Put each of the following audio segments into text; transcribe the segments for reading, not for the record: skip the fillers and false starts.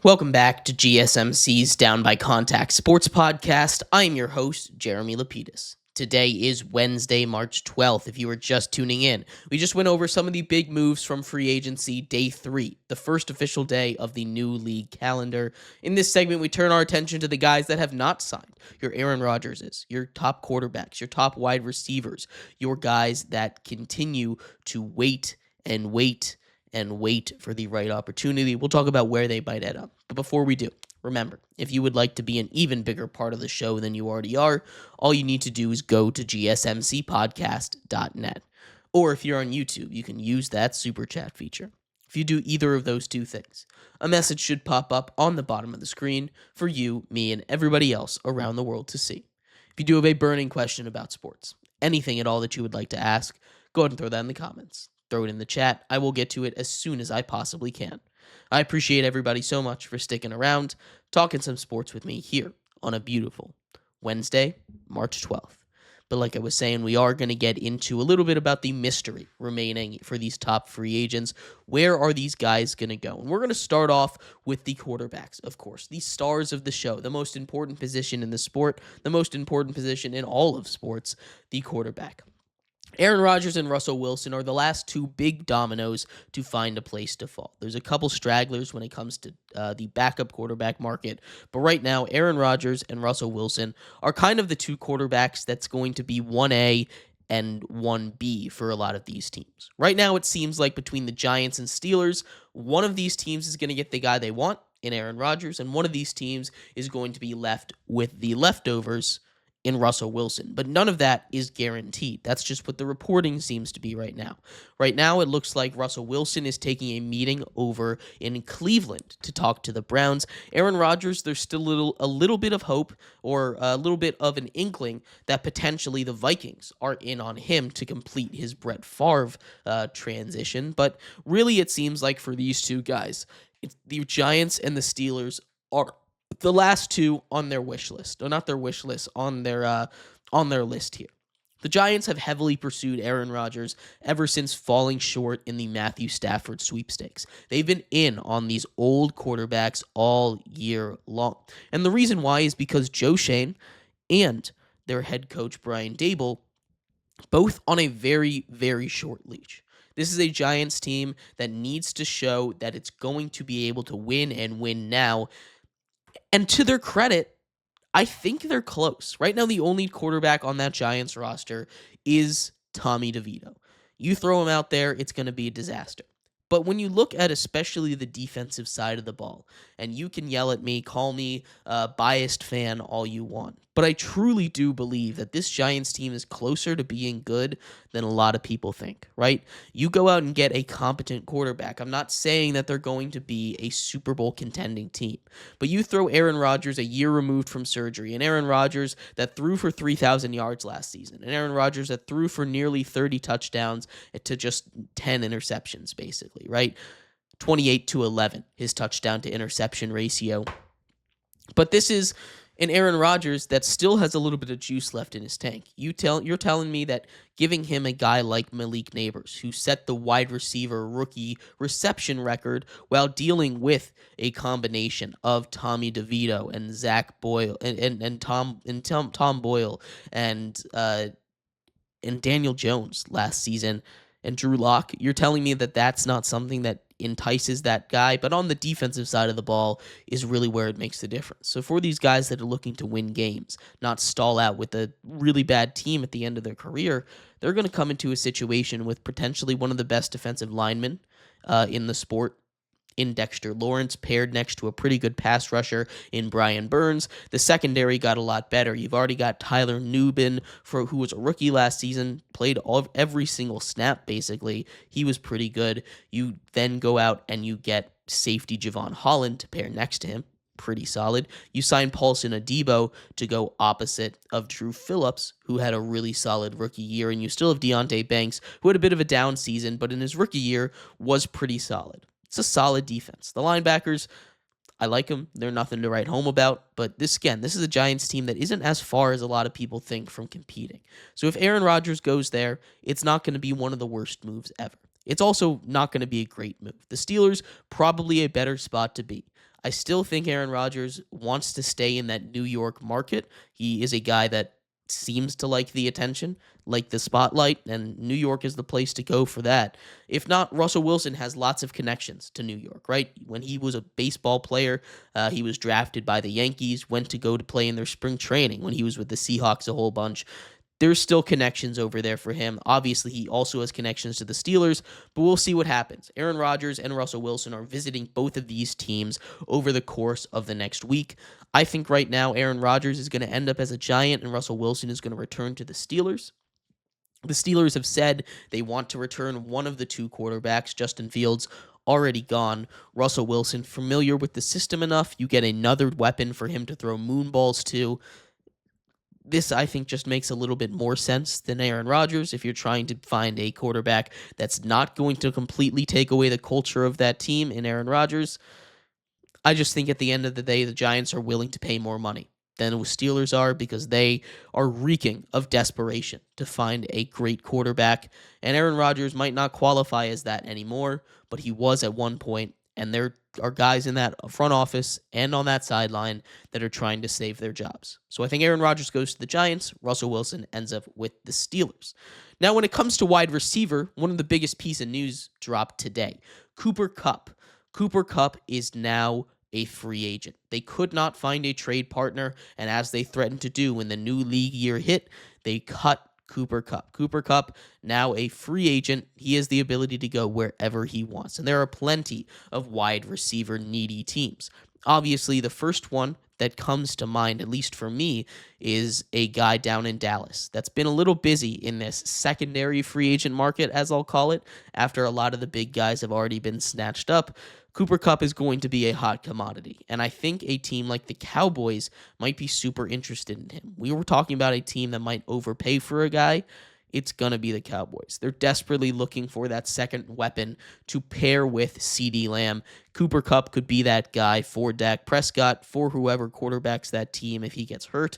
Welcome back to GSMC's Down by Contact Sports Podcast. I'm your host, Jeremy Lapidus. Today is Wednesday, March 12th, if you are just tuning in. We just went over some of the big moves from free agency day 3, the first official day of the new league calendar. In this segment, we turn our attention to the guys that have not signed. Your Aaron Rodgerses, your top quarterbacks, your top wide receivers, your guys that continue to wait and wait and wait for the right opportunity. We'll talk about where they might end up. But before we do, remember, if you would like to be an even bigger part of the show than you already are, all you need to do is go to gsmcpodcast.net. Or if you're on YouTube, you can use that super chat feature. If you do either of those two things, a message should pop up on the bottom of the screen for you, me, and everybody else around the world to see. If you do have a burning question about sports, anything at all that you would like to ask, go ahead and throw that in the comments. Throw it in the chat. I will get to it as soon as I possibly can. I appreciate everybody so much for sticking around, talking some sports with me here on a beautiful Wednesday, March 12th. But like I was saying, we are going to get into a little bit about the mystery remaining for these top free agents. Where are these guys going to go? And we're going to start off with the quarterbacks, of course, the stars of the show, the most important position in the sport, the most important position in all of sports, the quarterback. Aaron Rodgers and Russell Wilson are the last two big dominoes to find a place to fall. There's a couple stragglers when it comes to the backup quarterback market, but right now, Aaron Rodgers and Russell Wilson are kind of the two quarterbacks that's going to be 1A and 1B for a lot of these teams. Right now, it seems like between the Giants and Steelers, one of these teams is going to get the guy they want in Aaron Rodgers, and one of these teams is going to be left with the leftovers in Russell Wilson, but none of that is guaranteed. That's just what the reporting seems to be right now. Right now, it looks like Russell Wilson is taking a meeting over in Cleveland to talk to the Browns. Aaron Rodgers, there's still a little bit of hope or a little bit of an inkling that potentially the Vikings are in on him to complete his Brett Favre transition, but really it seems like for these two guys, the Giants and the Steelers are the last two on their wish list, or not their wish list, on their list here. The Giants have heavily pursued Aaron Rodgers ever since falling short in the Matthew Stafford sweepstakes. They've been in on these old quarterbacks all year long. And the reason why is because Joe Schoen and their head coach Brian Daboll both on a very, very short leash. This is a Giants team that needs to show that it's going to be able to win and win now. And to their credit, I think they're close. Right now, the only quarterback on that Giants roster is Tommy DeVito. You throw him out there, it's going to be a disaster. But when you look at especially the defensive side of the ball, and you can yell at me, call me a biased fan all you want, but I truly do believe that this Giants team is closer to being good than a lot of people think, right? You go out and get a competent quarterback. I'm not saying that they're going to be a Super Bowl contending team, but you throw Aaron Rodgers a year removed from surgery, and Aaron Rodgers that threw for 3,000 yards last season, and Aaron Rodgers that threw for nearly 30 touchdowns to just 10 interceptions, basically, right? 28-11, his touchdown to interception ratio. But this is an Aaron Rodgers that still has a little bit of juice left in his tank. You're telling me that giving him a guy like Malik Neighbors, who set the wide receiver rookie reception record while dealing with a combination of Tommy DeVito and Zach Boyle and Tom Boyle and Daniel Jones last season and Drew Lock, you're telling me that that's not something that entices that guy, but on the defensive side of the ball is really where it makes the difference. So for these guys that are looking to win games, not stall out with a really bad team at the end of their career, they're going to come into a situation with potentially one of the best defensive linemen in the sport in Dexter Lawrence, paired next to a pretty good pass rusher in Brian Burns. The secondary got a lot better. You've already got Tyler Nubin, who was a rookie last season, played every single snap, basically. He was pretty good. You then go out and you get safety Javon Holland to pair next to him. Pretty solid. You sign Paulson Adebo to go opposite of Drew Phillips, who had a really solid rookie year, and you still have Deonte Banks, who had a bit of a down season, but in his rookie year was pretty solid. It's a solid defense. The linebackers, I like them. They're nothing to write home about. But this is a Giants team that isn't as far as a lot of people think from competing. So if Aaron Rodgers goes there, it's not going to be one of the worst moves ever. It's also not going to be a great move. The Steelers, probably a better spot to be. I still think Aaron Rodgers wants to stay in that New York market. He is a guy that seems to like the attention, like the spotlight, and New York is the place to go for that. If not, Russell Wilson has lots of connections to New York, right? When he was a baseball player, he was drafted by the Yankees, went to go to play in their spring training when he was with the Seahawks a whole bunch. There's still connections over there for him. Obviously, he also has connections to the Steelers, but we'll see what happens. Aaron Rodgers and Russell Wilson are visiting both of these teams over the course of the next week. I think right now Aaron Rodgers is going to end up as a Giant and Russell Wilson is going to return to the Steelers. The Steelers have said they want to return one of the two quarterbacks. Justin Fields already gone. Russell Wilson, familiar with the system enough, you get another weapon for him to throw moonballs to. This, I think, just makes a little bit more sense than Aaron Rodgers if you're trying to find a quarterback that's not going to completely take away the culture of that team in Aaron Rodgers. I just think at the end of the day, the Giants are willing to pay more money than the Steelers are because they are reeking of desperation to find a great quarterback. And Aaron Rodgers might not qualify as that anymore, but he was at one point, and there are guys in that front office and on that sideline that are trying to save their jobs. So I think Aaron Rodgers goes to the Giants. Russell Wilson ends up with the Steelers. Now, when it comes to wide receiver, one of the biggest pieces of news dropped today. Cooper Kupp. Cooper Kupp is now a free agent. They could not find a trade partner, and as they threatened to do when the new league year hit, they cut Cooper Kupp. Cooper Kupp, now a free agent. He has the ability to go wherever he wants, and there are plenty of wide receiver needy teams. Obviously, the first one that comes to mind, at least for me, is a guy down in Dallas that's been a little busy in this secondary free agent market, as I'll call it, after a lot of the big guys have already been snatched up. Cooper Kupp is going to be a hot commodity, and I think a team like the Cowboys might be super interested in him. We were talking about a team that might overpay for a guy. It's going to be the Cowboys. They're desperately looking for that second weapon to pair with CeeDee Lamb. Cooper Kupp could be that guy for Dak Prescott, for whoever quarterbacks that team if he gets hurt.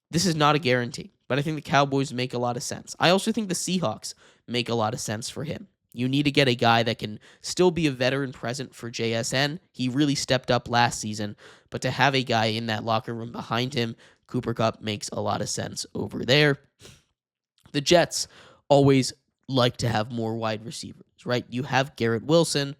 This is not a guarantee, but I think the Cowboys make a lot of sense. I also think the Seahawks make a lot of sense for him. You need to get a guy that can still be a veteran present for JSN. He really stepped up last season, but to have a guy in that locker room behind him, Cooper Kupp makes a lot of sense over there. The Jets always like to have more wide receivers, right? You have Garrett Wilson,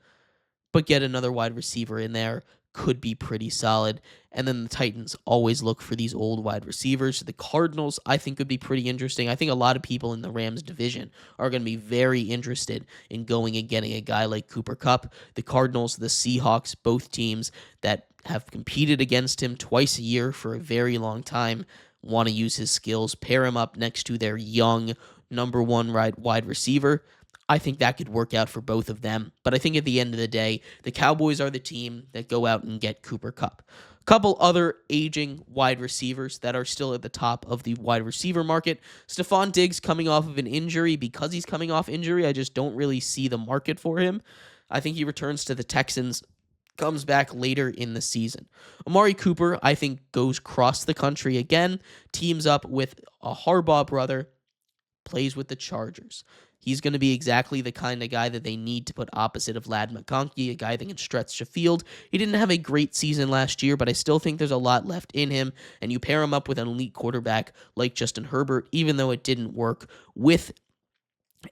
but get another wide receiver in there could be pretty solid. And then the Titans always look for these old wide receivers. The Cardinals, I think, could be pretty interesting. I think a lot of people in the Rams division are going to be very interested in going and getting a guy like Cooper Kupp. The Cardinals, the Seahawks, both teams that have competed against him twice a year for a very long time, want to use his skills, pair him up next to their young number one wide receiver. I think that could work out for both of them. But I think at the end of the day, the Cowboys are the team that go out and get Cooper Kupp. A couple other aging wide receivers that are still at the top of the wide receiver market. Stephon Diggs coming off of an injury. Because he's coming off injury, I just don't really see the market for him. I think he returns to the Texans, comes back later in the season. Amari Cooper, I think, goes cross the country again, teams up with a Harbaugh brother, plays with the Chargers. He's going to be exactly the kind of guy that they need to put opposite of Ladd McConkey, a guy that can stretch the field. He didn't have a great season last year, but I still think there's a lot left in him, and you pair him up with an elite quarterback like Justin Herbert, even though it didn't work with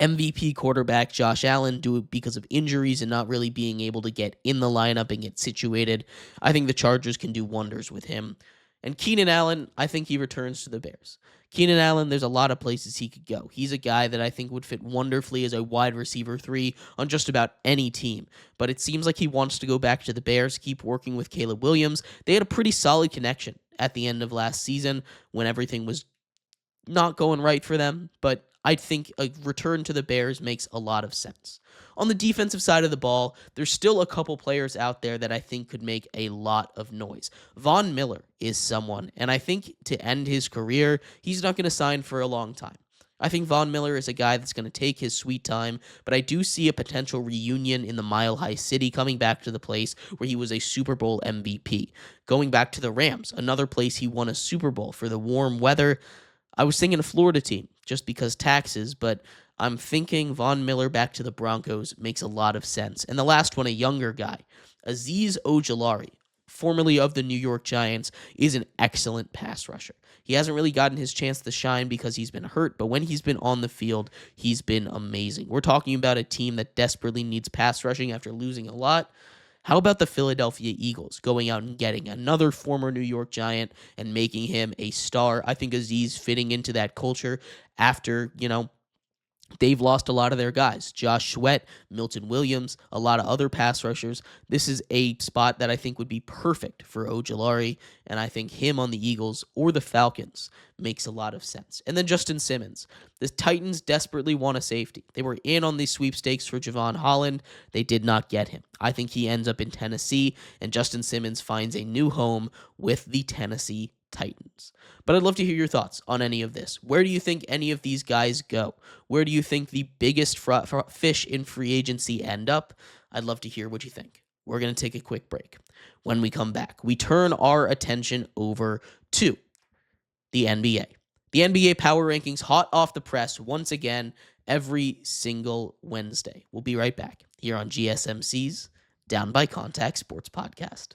MVP quarterback Josh Allen because of injuries and not really being able to get in the lineup and get situated. I think the Chargers can do wonders with him. And Keenan Allen, I think he returns to the Bears. Keenan Allen, there's a lot of places he could go. He's a guy that I think would fit wonderfully as a wide receiver 3 on just about any team. But it seems like he wants to go back to the Bears, keep working with Caleb Williams. They had a pretty solid connection at the end of last season when everything was not going right for them, but I think a return to the Bears makes a lot of sense. On the defensive side of the ball, there's still a couple players out there that I think could make a lot of noise. Von Miller is someone, and I think to end his career, he's not going to sign for a long time. I think Von Miller is a guy that's going to take his sweet time, but I do see a potential reunion in the Mile High City, coming back to the place where he was a Super Bowl MVP. Going back to the Rams, another place he won a Super Bowl for the warm weather. I was thinking a Florida team just because taxes, but I'm thinking Von Miller back to the Broncos makes a lot of sense. And the last one, a younger guy, Azeez Ojulari, formerly of the New York Giants, is an excellent pass rusher. He hasn't really gotten his chance to shine because he's been hurt, but when he's been on the field, he's been amazing. We're talking about a team that desperately needs pass rushing after losing a lot. How about the Philadelphia Eagles going out and getting another former New York Giant and making him a star? I think Azeez fitting into that culture after, they've lost a lot of their guys. Josh Sweat, Milton Williams, a lot of other pass rushers. This is a spot that I think would be perfect for Ojulari, and I think him on the Eagles or the Falcons makes a lot of sense. And then Justin Simmons. The Titans desperately want a safety. They were in on these sweepstakes for Javon Holland. They did not get him. I think he ends up in Tennessee, and Justin Simmons finds a new home with the Tennessee Titans. But I'd love to hear your thoughts on any of this. Where do you think any of these guys go? Where do you think the biggest fish in free agency end up? I'd love to hear what you think. We're going to take a quick break. When we come back, we turn our attention over to the NBA. The NBA Power Rankings hot off the press once again every single Wednesday. We'll be right back here on GSMC's Down by Contact Sports Podcast.